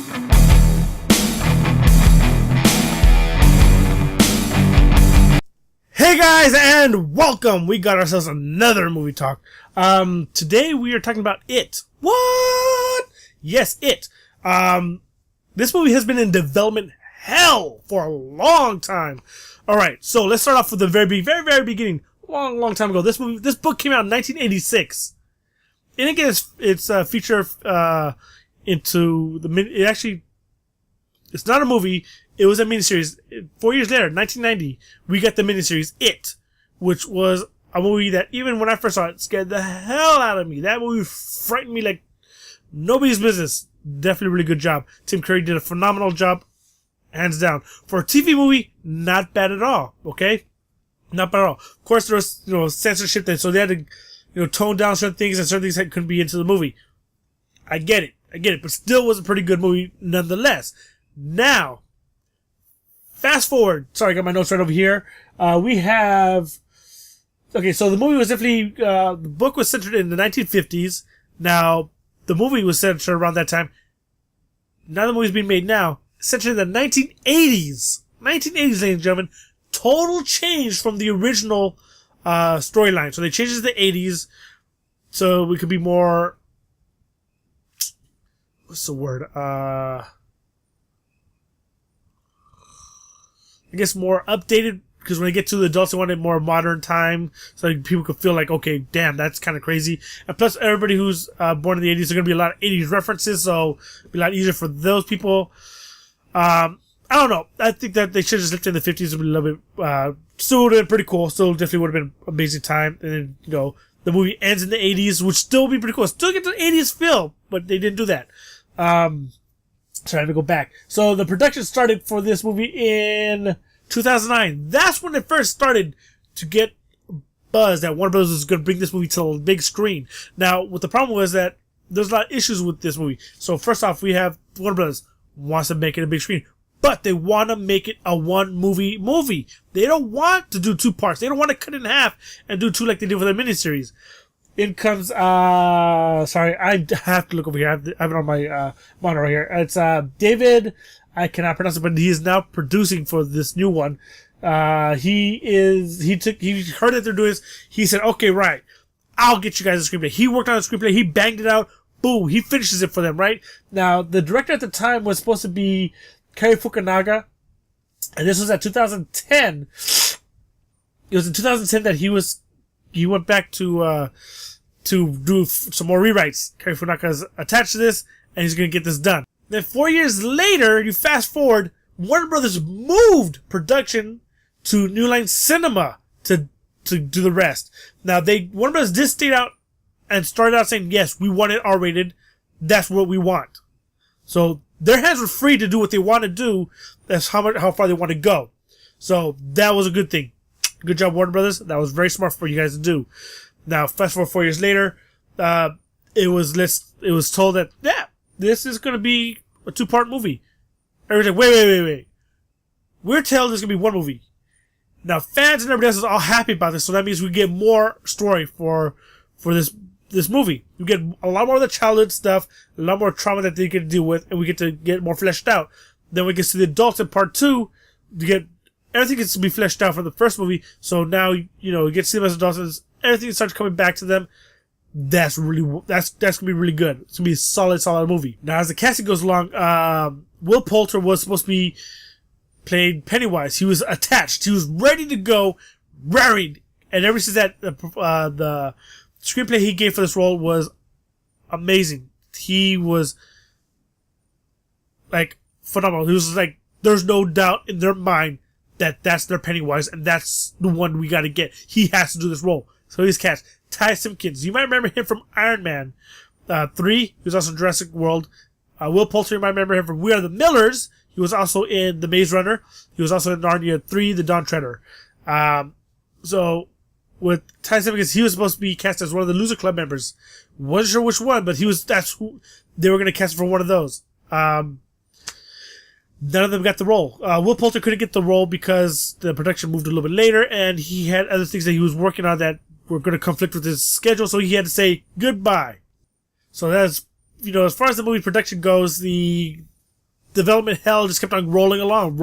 Hey guys, and welcome! We got ourselves another movie talk. Today we are talking about It. What? Yes, It. This movie has been in development hell for a long time. Alright, so let's start off with the very beginning. Long time ago. This book came out in 1986. It didn't get its feature, into the it's not a movie. It was a miniseries. 4 years later, 1990, we got the miniseries It, which was a movie that even when I first saw it, scared the hell out of me. That movie frightened me like nobody's business. Definitely a really good job. Tim Curry did a phenomenal job, hands down. For a TV movie, not bad at all. Okay, not bad at all. Of course, there was censorship there, so they had to tone down certain things, and certain things that couldn't be into the movie. I get it, but still was a pretty good movie nonetheless. Now, fast forward. Sorry, I got my notes right over here. We have... Okay, so the movie was definitely... the book was centered in the 1950s. Now, the movie was centered around that time. Now the movie's being made now. Centered in the 1980s. 1980s, ladies and gentlemen. Total change from the original storyline. So they changed it to the 80s. So we could be more... What's the word? I guess more updated, because when they get to the adults, they wanted more modern time, so people could feel like, okay, damn, that's kind of crazy. And plus, everybody who's born in the 80s, there are going to be a lot of 80s references, so it'll be a lot easier for those people. I don't know. I think that they should have just left it in the 50s and be a little bit, still would have been pretty cool. Still definitely would have been an amazing time. And then, the movie ends in the 80s, which still would be pretty cool. Still get the 80s feel, but they didn't do that. Sorry, let me go back. So the production started for this movie in 2009. That's when it first started to get buzz that Warner Bros. Was going to bring this movie to the big screen. Now, what the problem was that there's a lot of issues with this movie. So first off, we have Warner Bros. Wants to make it a big screen, but they want to make it a one movie. They don't want to do two parts. They don't want to cut it in half and do two like they did for the miniseries. In comes, sorry, I have to look over here. I have it on my, monitor here. It's, David, I cannot pronounce it, but he is now producing for this new one. He heard that they're doing this. He said, okay, right. I'll get you guys a screenplay. He worked on a screenplay. He banged it out. Boom. He finishes it for them, right? Now, the director at the time was supposed to be Cary Fukunaga. And this was at 2010. It was in 2010 that he went back to do some more rewrites. Cary Fukunaga's attached to this, and he's gonna get this done. Then 4 years later, you fast forward, Warner Brothers moved production to New Line Cinema to do the rest. Now Warner Brothers did stay out and started out saying, yes, we want it R-rated. That's what we want. So their hands were free to do what they want to do. That's how far they want to go. So that was a good thing. Good job, Warner Brothers. That was very smart for you guys to do. Now, fast forward 4 years later, it was told that, yeah, this is going to be a 2-part movie. Everybody's like, wait. We're telling this is going to be one movie. Now, fans and everybody else is all happy about this, so that means we get more story for this movie. We get a lot more of the childhood stuff, a lot more trauma that they can deal with, and we get to get more fleshed out. Then we get to the adults in part 2, everything gets to be fleshed out from the first movie, so now, you get to see them as adults, and everything starts coming back to them. That's gonna be really good. It's gonna be a solid movie. Now, as the casting goes along, Will Poulter was supposed to be playing Pennywise. He was attached. He was ready to go, raring. And ever since that, the screenplay he gave for this role was amazing. He was like phenomenal. He was like, there's no doubt in their mind that that's their Pennywise, and that's the one we gotta get. He has to do this role. So he's cast. Ty Simpkins. You might remember him from Iron Man 3. He was also in Jurassic World. Will Poulter, you might remember him from We Are the Millers. He was also in The Maze Runner. He was also in Narnia 3, The Dawn Treader. So, with Ty Simpkins, he was supposed to be cast as one of the Loser Club members. Wasn't sure which one, but that's who they were going to cast for one of those. None of them got the role. Will Poulter couldn't get the role because the production moved a little bit later, and he had other things that he was working on that were going to conflict with his schedule, so he had to say goodbye. So that's, as far as the movie production goes, the development hell just kept on rolling along.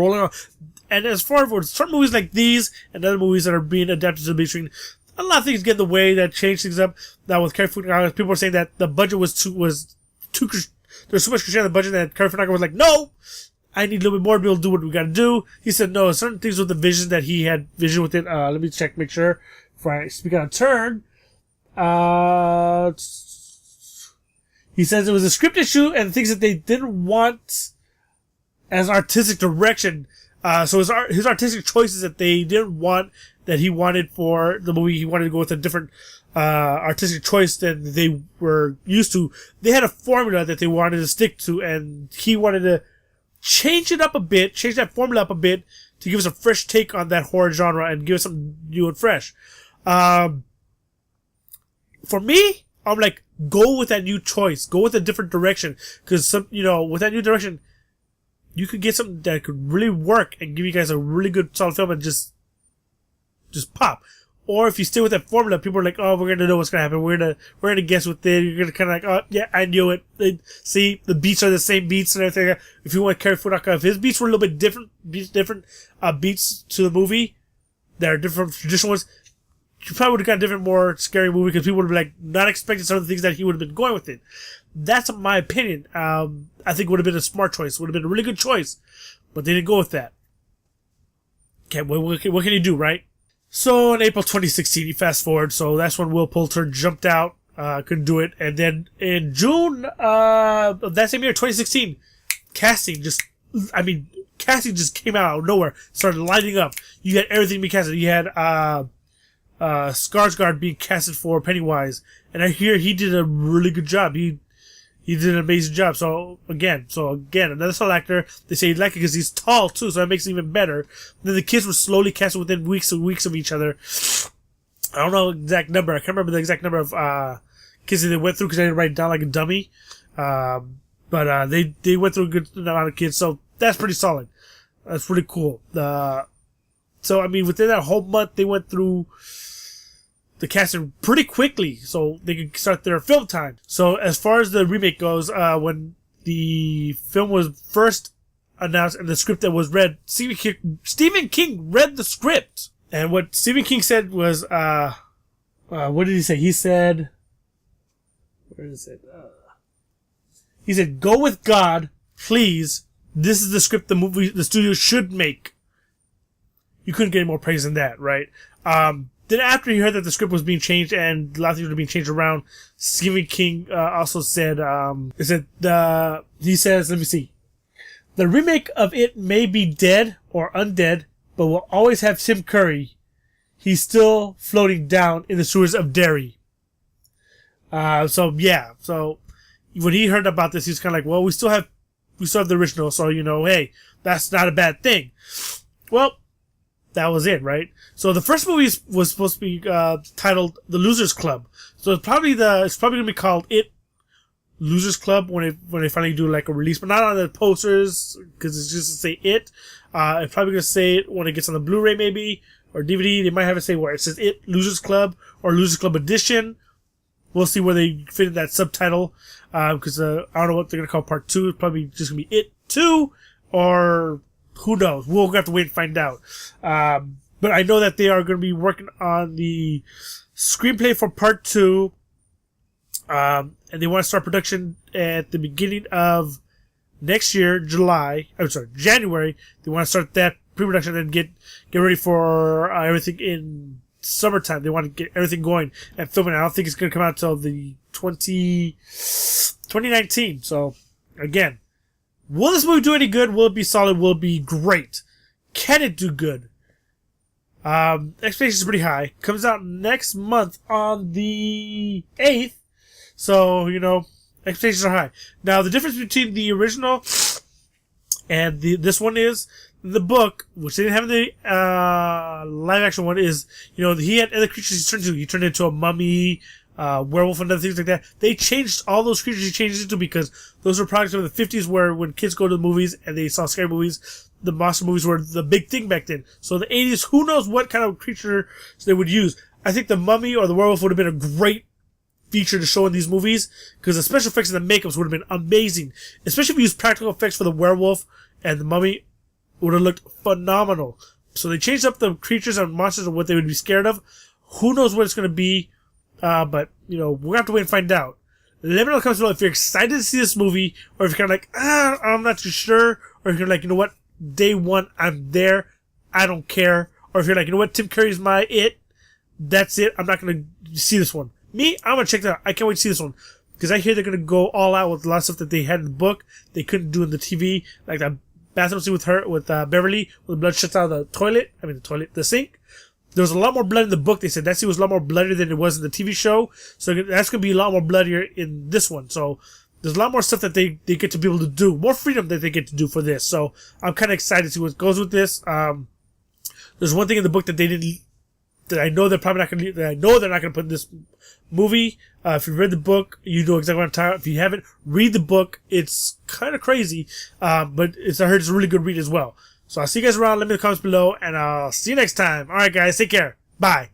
And as far as certain movies like these and other movies that are being adapted to the big screen, a lot of things get in the way that change things up. Now with Cary Fukunaga, people were saying that the budget was too there's so much constraint on the budget that Cary Fukunaga was like, no, I need a little bit more to be able to do what we got to do. He said no, certain things with the vision that he had vision with it. Let me check, make sure before I speak out of turn. He says it was a script issue and things that they didn't want as artistic direction. So his artistic choices that they didn't want, that he wanted for the movie, he wanted to go with a different artistic choice than they were used to. They had a formula that they wanted to stick to, and he wanted to change it up a bit, change that formula up a bit to give us a fresh take on that horror genre and give us something new and fresh. For me, I'm like, go with that new choice, go with a different direction, because with that new direction, you could get something that could really work and give you guys a really good solid film and just pop. Or if you stay with that formula, people are like, oh, we're gonna know what's gonna happen. We're gonna guess with it. You're gonna kind of like, oh yeah, I knew it. See, the beats are the same beats and everything. If you want Cary Fukunaga, if his beats were a little bit different beats to the movie that are different from traditional ones, you probably would have got a different, more scary movie because people would have been like not expecting some of the things that he would have been going with it. That's my opinion. I think it would have been a smart choice. Would have been a really good choice, but they didn't go with that. Okay, what can you do, right? So in April 2016, you fast forward. So that's when Will Poulter jumped out, couldn't do it, and then in June of that same year, 2016, casting just came out of nowhere, started lighting up. You had everything being casted. You had Skarsgård being casted for Pennywise, and I hear he did a really good job. He did an amazing job. So again, another solid actor. They say he like it because he's tall too, so that makes it even better. Then the kids were slowly casted within weeks of each other. I don't know the exact number. I can't remember the exact number of kids that they went through because I didn't write it down like a dummy. But they went through a good amount of kids, so that's pretty solid. That's pretty cool. So I mean, within that whole month, they went through the casting pretty quickly, so they could start their film time. So as far as the remake goes, when the film was first announced and the script that was read, Stephen King read the script, and what Stephen King said was, what did he say? He said, where is it? He said, "Go with God, please. This is the script the studio should make." You couldn't get any more praise than that, right? Then after he heard that the script was being changed and a lot of things were being changed around, Stephen King also said, he says, let me see. "The remake of it may be dead or undead, but will always have Tim Curry. He's still floating down in the sewers of Derry." So when he heard about this, he was kind of like, well, we still have the original, so hey, that's not a bad thing. Well, that was it, right? So the first movie was supposed to be titled The Losers Club. So it's probably gonna be called It Losers Club when they finally do like a release, but not on the posters because it's just to say It. It's probably gonna say it when it gets on the Blu-ray maybe or DVD. They might have it say where it says It Losers Club or Losers Club Edition. We'll see where they fit in that subtitle because I don't know what they're gonna call Part 2. It's probably just gonna be It 2 or who knows? We'll have to wait and find out. But I know that they are going to be working on the screenplay for Part 2. And they want to start production at the beginning of next year, January. They want to start that pre-production and get ready for everything in summertime. They want to get everything going and filming. I don't think it's going to come out until the 2019. So, again, will this movie do any good? Will it be solid? Will it be great? Can it do good? Expectations are pretty high. Comes out next month on the 8th. So, expectations are high. Now, the difference between the original and this one is the book, which they didn't have in the live action one, is, he had other creatures he turned into. He turned into a mummy, werewolf and other things like that. They changed all those creatures he changed into because those were products of the 50s where when kids go to the movies and they saw scary movies, the monster movies were the big thing back then. So the 80s, who knows what kind of creature they would use. I think the mummy or the werewolf would have been a great feature to show in these movies, because the special effects and the makeups would have been amazing. Especially if you used practical effects for the werewolf and the mummy, would have looked phenomenal. So they changed up the creatures and monsters and what they would be scared of. Who knows what it's going to be, but, you know, we'll have to wait and find out. Let me know in the comments below if you're excited to see this movie, or if you're kind of like, I'm not too sure, or if you're like, you know what, day one, I'm there, I don't care, or if you're like, you know what, Tim Curry's my it, that's it, I'm not going to see this one. Me, I'm going to check that out. I can't wait to see this one, because I hear they're going to go all out with a lot of stuff that they had in the book, they couldn't do in the TV, like that bathroom scene with her, with Beverly, where the blood shuts out of the sink. There was a lot more blood in the book. They said that scene was a lot more bloodier than it was in the TV show. So that's going to be a lot more bloodier in this one. So there's a lot more stuff that they get to be able to do. More freedom that they get to do for this. So I'm kind of excited to see what goes with this. There's one thing in the book that they didn't, that I know they're probably not going to, that I know they're not going to put in this movie. If you've read the book, you know exactly what I'm talking about. If you haven't, read the book. It's kind of crazy. But I heard it's a really good read as well. So I'll see you guys around. Let me know in the comments below, and I'll see you next time. Alright guys, take care. Bye.